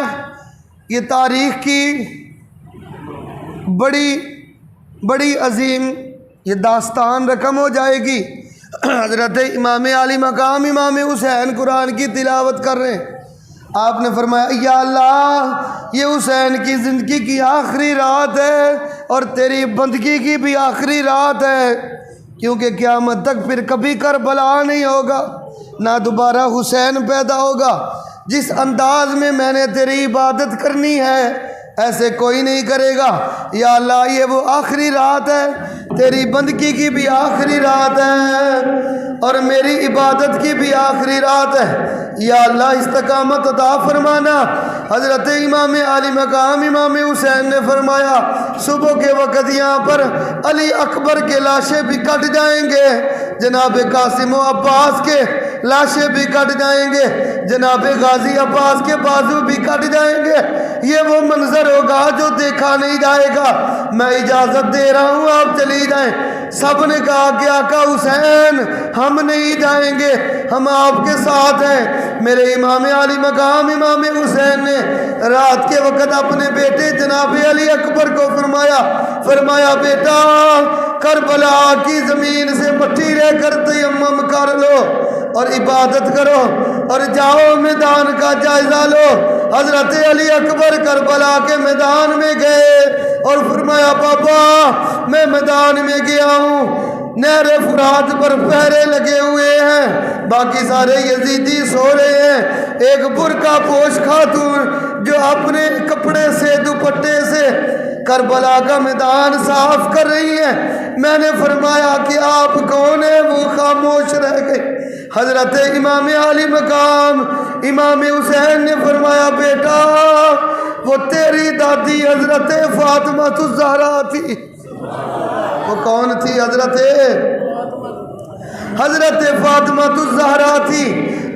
یہ تاریخ کی بڑی عظیم یہ داستان رقم ہو جائے گی۔ حضرت امام علی مقام امام حسین قرآن کی تلاوت کر رہے ہیں۔ آپ نے فرمایا یا اللہ یہ حسین کی زندگی کی آخری رات ہے اور تیری بندگی کی بھی آخری رات ہے، کیونکہ قیامت تک پھر کبھی کربلا نہیں ہوگا، نہ دوبارہ حسین پیدا ہوگا۔ جس انداز میں میں نے تیری عبادت کرنی ہے ایسے کوئی نہیں کرے گا۔ یا اللہ یہ وہ آخری رات ہے، تیری بندگی کی بھی آخری رات ہے اور میری عبادت کی بھی آخری رات ہے، یا اللہ استقامت عطا فرمانا۔ حضرت امام علی مقام امام حسین نے فرمایا صبح کے وقت یہاں پر علی اکبر کے لاشیں بھی کٹ جائیں گے، جناب قاسم و عباس کے لاشیں بھی کٹ جائیں گے، جناب غازی عباس کے بازو بھی کٹ جائیں گے۔ یہ وہ منظر ہوگا جو دیکھا نہیں جائے گا۔ میں اجازت دے رہا ہوں آپ چلی جائیں۔ سب نے کہا کہ آقا حسین ہم نہیں جائیں گے، ہم آپ کے ساتھ ہیں۔ میرے امام علی مقام امام حسین نے رات کے وقت اپنے بیٹے جناب علی اکبر کو فرمایا بیٹا کربلا کی زمین سے مٹی لے کر تیمم کر لو اور عبادت کرو اور جاؤ میدان کا جائزہ لو۔ حضرت علی اکبر کربلا کے میدان میں گئے اور فرمایا بابا میں میدان میں گیا ہوں، نہر فرات پر پہرے لگے ہوئے ہیں، باقی سارے یزیدی سو رہے ہیں۔ ایک برقع پوش خاتون جو اپنے کپڑے سے دوپٹے سے کربلا کا میدان صاف کر رہی ہیں۔ میں نے فرمایا کہ آپ کون ہیں؟ وہ خاموش رہ گئے۔ حضرت امام علی مقام امام حسین نے فرمایا بیٹا وہ تیری دادی حضرت فاطمہ الزہرا تھی۔ وہ کون تھی؟ حضرت فاطمہ الزہرا تھی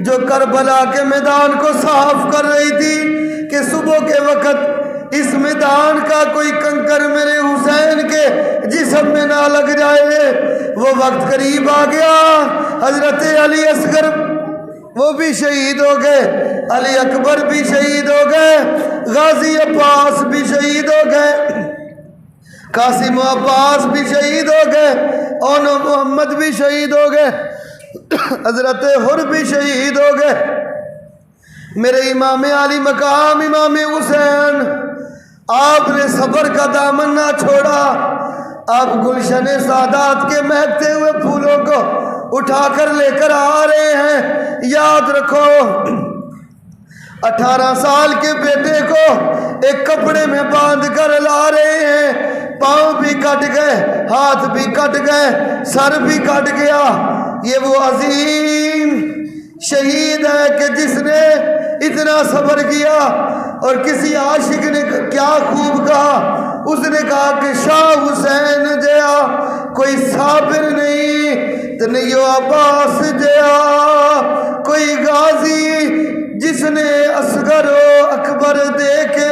جو کربلا کے میدان کو صاف کر رہی تھی کہ صبح کے وقت اس میدان کا کوئی کنکر میرے حسین کے جسم میں نہ لگ جائے۔ وہ وقت قریب آ گیا، حضرت علی اصغر وہ بھی شہید ہو گئے، علی اکبر بھی شہید ہو گئے، غازی عباس بھی شہید ہو گئے، قاسم و عباس بھی شہید ہو گئے، اون و محمد بھی شہید ہو گئے، حضرت حر بھی شہید ہو گئے۔ میرے امام علی مقام امام حسین آپ نے صبر کا دامن نہ چھوڑا۔ آپ گلشن سعادات کے مہکتے ہوئے پھولوں کو اٹھا کر لے کر آ رہے ہیں۔ یاد رکھو 18 سال کے بیٹے کو ایک کپڑے میں باندھ کر لا رہے ہیں، پاؤں بھی کٹ گئے، ہاتھ بھی کٹ گئے، سر بھی کٹ گیا۔ یہ وہ عظیم شہید ہے کہ جس نے اتنا صبر کیا۔ اور کسی عاشق نے کیا خوب کہا، اس نے کہا کہ شاہ حسین جیا کوئی صابر نہیں تنیو عباس جیا کوئی غازی جس نے اصغر و اکبر دے کے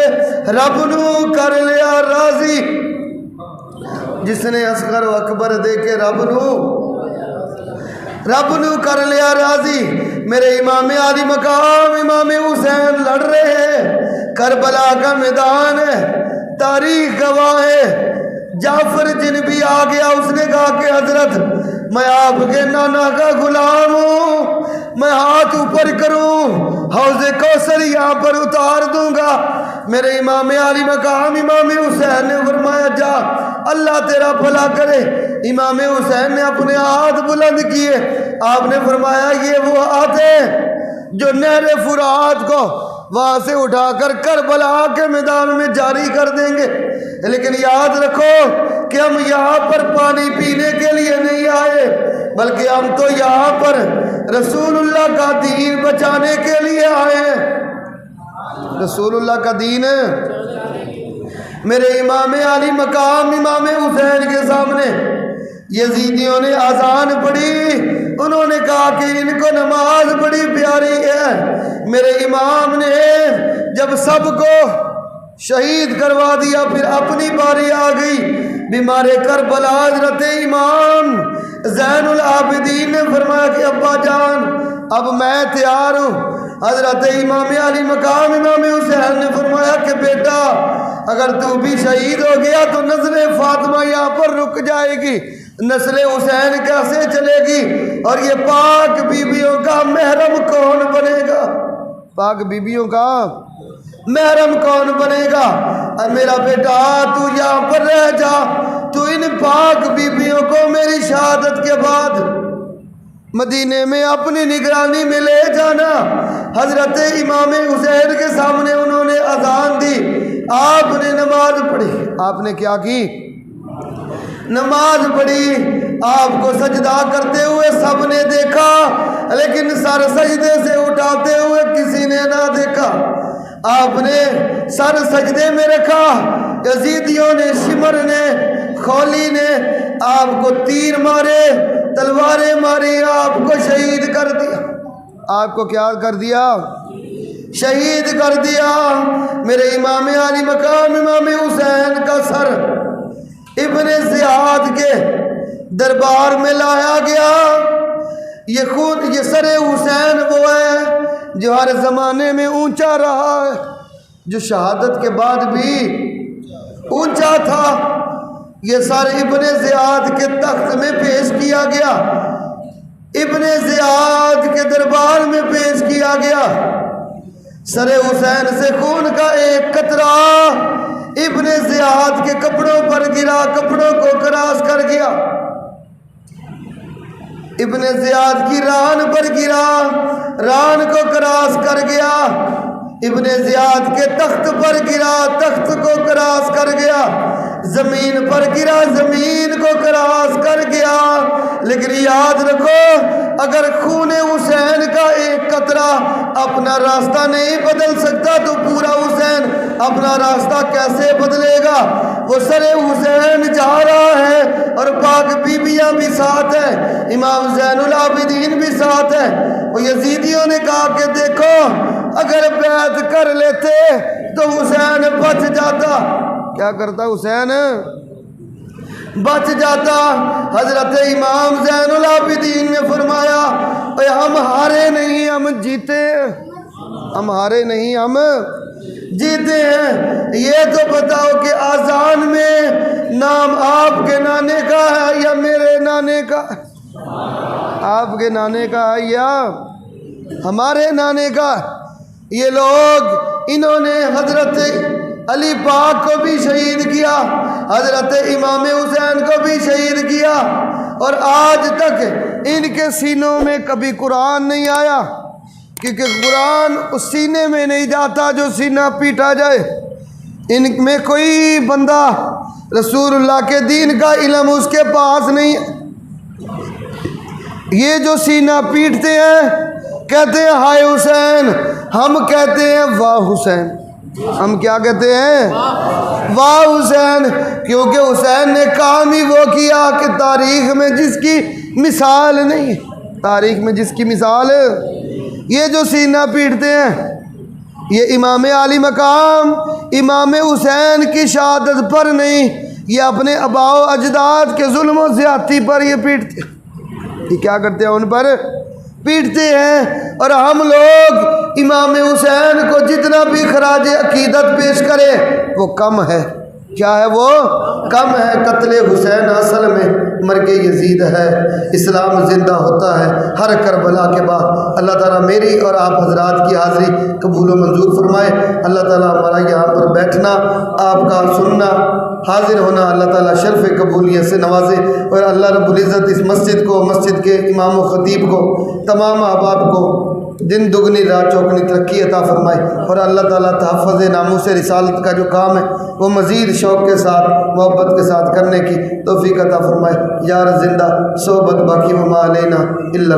رب نو کر لیا راضی، جس نے اصغر و اکبر دے کے رب نو کر لیا راضی۔ میرے امام علی مقام امام حسین لڑ رہے ہیں، کربلا کا میدان ہے، تاریخ گواہ ہے۔ جعفر جن بھی آ گیا، اس نے کہا کہ حضرت میں آپ کے نانا کا غلام ہوں، میں ہاتھ اوپر کروں حوض کوثر یہاں پر اتار دوں گا۔ میرے امام علی مقام امام حسین نے فرمایا جا اللہ تیرا بھلا کرے۔ امام حسین نے اپنے ہاتھ بلند کیے، آپ نے فرمایا یہ وہ ہاتھ ہے جو نہر فرات کو وہاں سے اٹھا کر کربلا کے میدان میں جاری کر دیں گے۔ لیکن یاد رکھو کہ ہم یہاں پر پانی پینے کے لیے نہیں آئے، بلکہ ہم تو یہاں پر رسول اللہ کا دین بچانے کے لیے آئے ہیں۔ رسول اللہ کا دین میرے امام علی مقام امام حسین کے سامنے یزیدیوں نے اذان پڑھی، انہوں نے کہا کہ ان کو نماز بڑی پیاری ہے۔ میرے امام نے جب سب کو شہید کروا دیا۔ پھر اپنی باری آ گئی، بیمار کربلا حضرت امام زین العابدین نے فرمایا کہ ابا جان اب میں تیار ہوں۔ حضرت امام علی مقام امام حسین نے فرمایا کہ بیٹا اگر تو بھی شہید ہو گیا تو نسل فاطمہ یہاں پر رک جائے گی، نسل حسین کیسے چلے گی، اور یہ پاک بیویوں کا محرم کون بنے گا؟ پاک بیویوں کا محرم کون بنے گا؟ اور میرا بیٹا تو یہاں پر رہ جا، تو ان پاک بیویوں کو میری شہادت کے بعد مدینے میں اپنی نگرانی میں لے جانا۔ حضرت امام حسین کے سامنے انہوں نے اذان دی، آپ نے نماز پڑھی۔ آپ نے کیا کی؟ نماز پڑھی۔ آپ کو سجدہ کرتے ہوئے سب نے دیکھا، لیکن سر سجدے سے اٹھاتے ہوئے کسی نے نہ دیکھا۔ آپ نے سر سجدے میں رکھا، یزیدیوں نے، شمر نے، خولی نے آپ کو تیر مارے، تلواریں ماری، آپ کو شہید کر دیا۔ آپ کو کیا کر دیا؟ شہید کر دیا۔ میرے امام علی مقام امام حسین کا سر ابن زیاد کے دربار میں لایا گیا۔ یہ سر حسین وہ ہے جو ہر زمانے میں اونچا رہا ہے، جو شہادت کے بعد بھی اونچا تھا۔ یہ سر ابن زیاد کے تخت میں پیش کیا گیا، ابن زیاد کے دربار میں پیش کیا گیا۔ سر حسین سے خون کا ایک قطرہ ابن زیاد کے کپڑوں پر گرا، کپڑوں کو کراس کر گیا۔ ابن زیاد کی ران پر گرا، ران کو کراس کر گیا۔ ابن زیاد کے تخت پر گرا، تخت کو کراس کر گیا۔ زمین پر گرا، زمین کو کراس کر گیا۔ لیکن یاد رکھو، اگر خون حسین کا ایک قطرہ اپنا راستہ نہیں بدل سکتا تو پورا حسین اپنا راستہ کیسے بدلے گا؟ وہ سر حسین جا رہا ہے اور پاک بیویاں بھی ساتھ ہیں، امام زین العابدین بھی ساتھ ہیں۔ وہ یزیدیوں نے کہا کہ دیکھو اگر بیعت کر لیتے تو حسین بچ جاتا۔ کیا کرتا حسین؟ بچ جاتا۔ حضرت امام زین العابدین نے فرمایا ہم ہارے نہیں، ہم جیتے ہیں، ہم ہارے نہیں، ہم جیتے ہیں۔ یہ تو بتاؤ کہ آذان میں نام آپ کے نانے کا ہے یا میرے نانے کا؟ آپ کے نانے کا ہے یا ہمارے نانے کا؟ یہ لوگ انہوں نے حضرت علی پاک کو بھی شہید کیا، حضرت امام حسین کو بھی شہید کیا، اور آج تک ان کے سینوں میں کبھی قرآن نہیں آیا، کیونکہ قرآن اس سینے میں نہیں جاتا جو سینہ پیٹا جائے۔ ان میں کوئی بندہ رسول اللہ کے دین کا علم اس کے پاس نہیں ہے۔ یہ جو سینہ پیٹتے ہیں کہتے ہیں ہائے حسین، ہم کہتے ہیں واہ حسین۔ ہم کیا کہتے ہیں؟ واہ حسین، کیونکہ حسین نے کام ہی وہ کیا کہ تاریخ میں جس کی مثال نہیں، تاریخ میں جس کی مثال ہے۔ یہ جو سینہ پیٹتے ہیں یہ امام علی مقام امام حسین کی شہادت پر نہیں، یہ اپنے آباء و اجداد کے ظلم و زیادتی پر یہ پیٹتے ہیں۔ یہ کیا کرتے ہیں؟ ان پر پیٹتے ہیں۔ اور ہم لوگ امام حسین کو جتنا بھی خراج عقیدت پیش کرے وہ کم ہے۔ کیا ہے؟ وہ کم ہے۔ قتل حسین اصل میں مرگ یزید ہے۔ اسلام زندہ ہوتا ہے ہر کربلا کے بعد۔ اللہ تعالیٰ میری اور آپ حضرات کی حاضری قبول و منظور فرمائے۔ اللہ تعالیٰ ہمارا یہاں پر بیٹھنا، آپ کا سننا، حاضر ہونا اللہ تعالیٰ شرف قبولیت سے نوازے، اور اللہ رب العزت اس مسجد کو، مسجد کے امام و خطیب کو، تمام احباب کو دن دگنی رات چوگنی ترقی عطا فرمائے، اور اللہ تعالیٰ تحفظ ناموس رسالت کا جو کام ہے وہ مزید شوق کے ساتھ، محبت کے ساتھ کرنے کی توفیق عطا فرمائے۔ یار زندہ صحبت باقی وما علینا الا